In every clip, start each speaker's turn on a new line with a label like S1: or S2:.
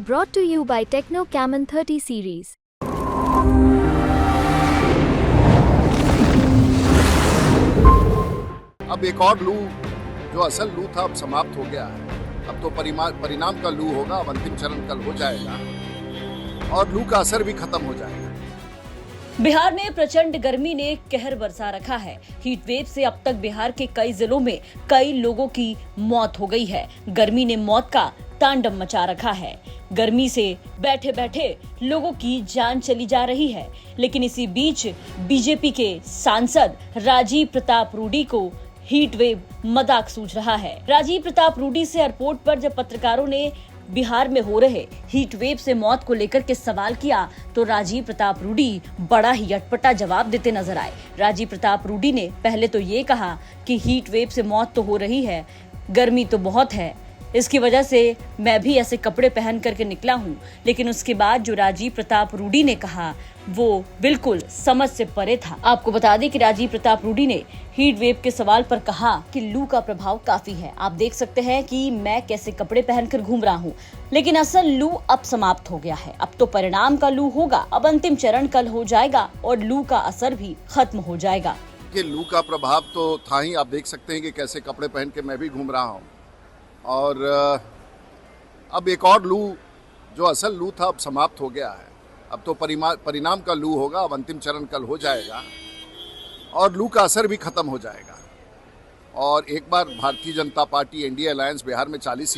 S1: Brought to you by Techno Camon 30 series.
S2: अब एक और लू जो असल लू था अब समाप्त हो गया है। अब तो परिणाम का लू होगा। अब अंतिम चरण कल हो जाएगा और लू का असर भी खत्म हो जाएगा।
S3: बिहार में प्रचंड गर्मी ने कहर बरसा रखा है। हीट वेव से अब तक बिहार के कई जिलों में कई लोगों की मौत हो गई है। गर्मी ने मौत का तांडव मचा रखा है। गर्मी से बैठे बैठे लोगों की जान चली जा रही है। लेकिन इसी बीच बीजेपी के सांसद राजीव प्रताप रूडी को हीट वेव मजाक सूझ रहा है। राजीव प्रताप रूडी से एयरपोर्ट पर जब पत्रकारों ने बिहार में हो रहे हीट वेव से मौत को लेकर के सवाल किया तो राजीव प्रताप रूडी बड़ा ही अटपटा जवाब देते नजर आए। राजीव प्रताप रूडी ने पहले तो ये कहा कि हीट वेव से मौत तो हो रही है, गर्मी तो बहुत है, इसकी वजह से मैं भी ऐसे कपड़े पहन करके निकला हूँ। लेकिन उसके बाद जो राजीव प्रताप रूडी ने कहा वो बिल्कुल समझ से परे था। आपको बता दें कि राजीव प्रताप रूडी ने हीट वेव के सवाल पर कहा कि लू का प्रभाव काफी है। आप देख सकते हैं कि मैं कैसे कपड़े पहनकर घूम रहा हूँ, लेकिन असल लू अब समाप्त हो गया है। अब तो परिणाम का लू होगा। अब अंतिम चरण कल हो जाएगा और लू का असर भी खत्म हो जाएगा।
S2: कि लू का प्रभाव तो था ही। आप देख सकते हैं कि कैसे कपड़े पहन के मैं भी घूम रहा हूँ और अब एक और लू जो असल लू था अब समाप्त हो गया है। अब तो परिणाम का लू होगा। अब अंतिम चरण कल हो जाएगा और लू का असर भी खत्म हो जाएगा। और एक बार Bharatiya Janata party NDA alliance Bihar में 40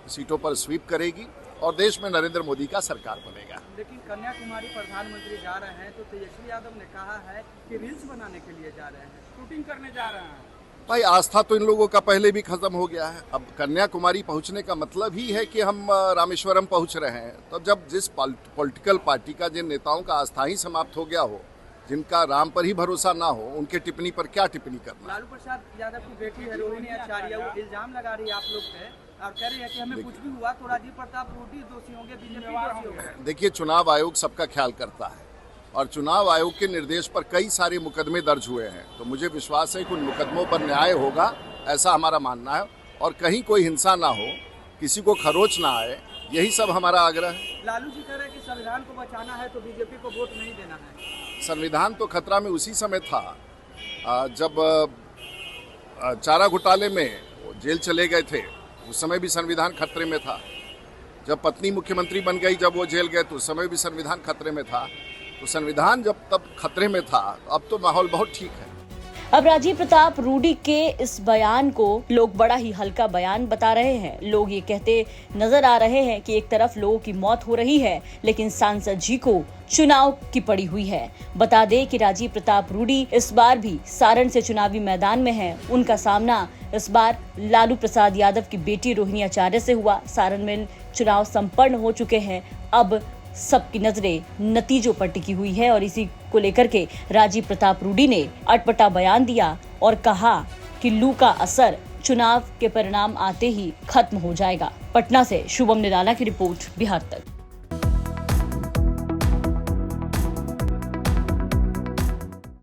S2: सीटों पर स्वीप करेगी और देश में नरेंद्र मोदी का सरकार बनेगा।
S4: लेकिन कन्याकुमारी प्रधानमंत्री जा रहे हैं तो तेजस्वी यादव ने कहा है कि रील्स बनाने के लिए जा रहे हैं, शूटिंग करने जा रहे हैं।
S2: भाई आस्था तो इन लोगों का पहले भी खत्म हो गया है। अब कन्याकुमारी पहुंचने का मतलब ही है कि हम रामेश्वरम पहुंच रहे हैं। तो जब जिस पॉलिटिकल पार्टी का जिन नेताओं का आस्था ही समाप्त हो गया हो, जिनका राम पर ही भरोसा ना हो, उनके टिप्पणी पर क्या टिप्पणी करना।
S4: लालू प्रसाद यादव की बेटी है रोहिणी आचार्य, वो इल्जाम लगा रही है आप लोग पे और कह रही है कि हमें कुछ भी हुआ तो राजीव प्रताप रूडी दोषी होंगे, बीजेपी दोषी होंगे।
S2: देखिए, चुनाव आयोग सबका ख्याल करता है और चुनाव आयोग के निर्देश पर कई सारे मुकदमे दर्ज हुए हैं। तो मुझे विश्वास है कि उन मुकदमों पर न्याय होगा, ऐसा हमारा मानना है। और कहीं कोई हिंसा ना हो, किसी को खरोच ना आए, यही सब हमारा आग्रह है।
S4: लालू जी कह रहे हैं कि संविधान को बचाना है तो बीजेपी को वोट नहीं देना है।
S2: संविधान तो खतरा में उसी समय था जब चारा घोटाले में जेल चले गए थे, उस समय भी संविधान खतरे में था। जब पत्नी मुख्यमंत्री बन गई, जब वो जेल गए तो उस समय भी संविधान खतरे में था। तो संविधान जब तब खतरे में था, अब तो माहौल बहुत ठीक है।
S3: अब राजीव प्रताप रूडी के इस बयान को लोग बड़ा ही हल्का बयान बता रहे हैं। लोग ये कहते नजर आ रहे हैं कि एक तरफ लोगों की मौत हो रही है, लेकिन सांसद जी को चुनाव की पड़ी हुई है। बता दें कि राजीव प्रताप रूडी इस बार भी सारण से चुनावी मैदान में हैं। उनका सामना इस बार लालू प्रसाद यादव की बेटी रोहिणी आचार्य से हुआ। सारण में चुनाव संपन्न हो चुके हैं। अब सबकी नजरें नतीजों पर टिकी हुई है और इसी को लेकर के राजीव प्रताप रूडी ने अटपटा बयान दिया और कहा कि लू का असर चुनाव के परिणाम आते ही खत्म हो जाएगा। पटना से शुभम निराला की रिपोर्ट, बिहार तक।